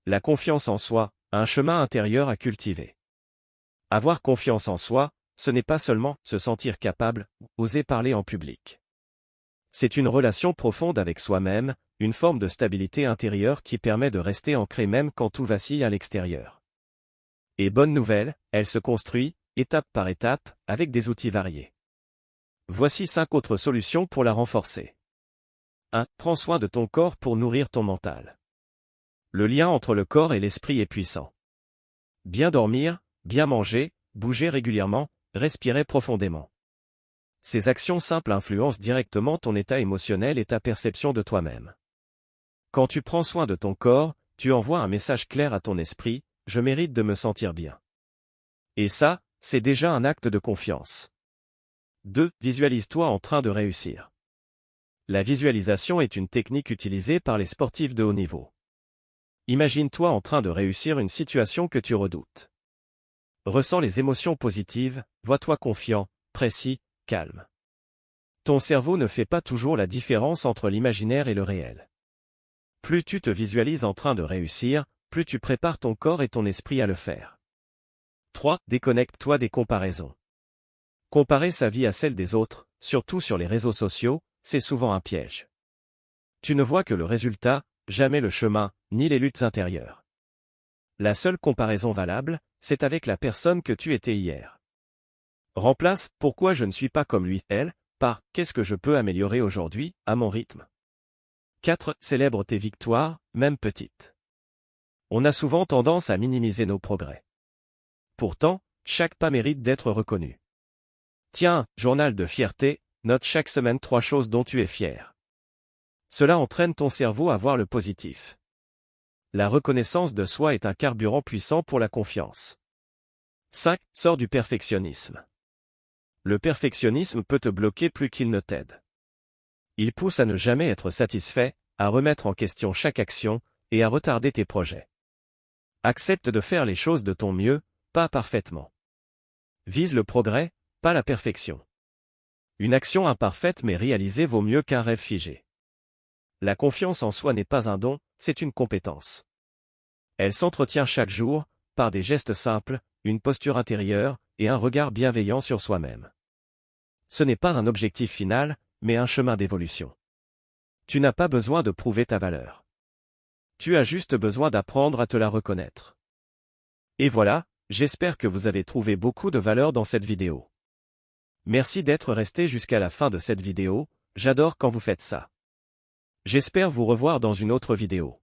La confiance en soi, un chemin intérieur à cultiver. Avoir confiance en soi, ce n'est pas seulement se sentir capable, oser parler en public. C'est une relation profonde avec soi-même, une forme de stabilité intérieure qui permet de rester ancré même quand tout vacille à l'extérieur. Et bonne nouvelle, elle se construit, étape par étape, avec des outils variés. Voici 5 autres solutions pour la renforcer. 1. Prends soin de ton corps pour nourrir ton mental. Le lien entre le corps et l'esprit est puissant. Bien dormir, bien manger, bouger régulièrement, respirer profondément. Ces actions simples influencent directement ton état émotionnel et ta perception de toi-même. Quand tu prends soin de ton corps, tu envoies un message clair à ton esprit, je mérite de me sentir bien. Et ça, c'est déjà un acte de confiance. 2. Visualise-toi en train de réussir. La visualisation est une technique utilisée par les sportifs de haut niveau. Imagine-toi en train de réussir une situation que tu redoutes. Ressens les émotions positives, vois-toi confiant, précis, calme. Ton cerveau ne fait pas toujours la différence entre l'imaginaire et le réel. Plus tu te visualises en train de réussir, plus tu prépares ton corps et ton esprit à le faire. 3. Déconnecte-toi des comparaisons. Comparer sa vie à celle des autres, surtout sur les réseaux sociaux, c'est souvent un piège. Tu ne vois que le résultat, jamais le chemin, ni les luttes intérieures. La seule comparaison valable, c'est avec la personne que tu étais hier. Remplace « pourquoi je ne suis pas comme lui, elle » par « qu'est-ce que je peux améliorer aujourd'hui, à mon rythme ». 4. Célèbre tes victoires, même petites. On a souvent tendance à minimiser nos progrès. Pourtant, chaque pas mérite d'être reconnu. Tiens, journal de fierté, note chaque semaine 3 choses dont tu es fier. Cela entraîne ton cerveau à voir le positif. La reconnaissance de soi est un carburant puissant pour la confiance. 5. Sors du perfectionnisme. Le perfectionnisme peut te bloquer plus qu'il ne t'aide. Il pousse à ne jamais être satisfait, à remettre en question chaque action, et à retarder tes projets. Accepte de faire les choses de ton mieux, pas parfaitement. Vise le progrès, pas la perfection. Une action imparfaite mais réalisée vaut mieux qu'un rêve figé. La confiance en soi n'est pas un don, c'est une compétence. Elle s'entretient chaque jour, par des gestes simples, une posture intérieure, et un regard bienveillant sur soi-même. Ce n'est pas un objectif final, mais un chemin d'évolution. Tu n'as pas besoin de prouver ta valeur. Tu as juste besoin d'apprendre à te la reconnaître. Et voilà, j'espère que vous avez trouvé beaucoup de valeur dans cette vidéo. Merci d'être resté jusqu'à la fin de cette vidéo, j'adore quand vous faites ça. J'espère vous revoir dans une autre vidéo.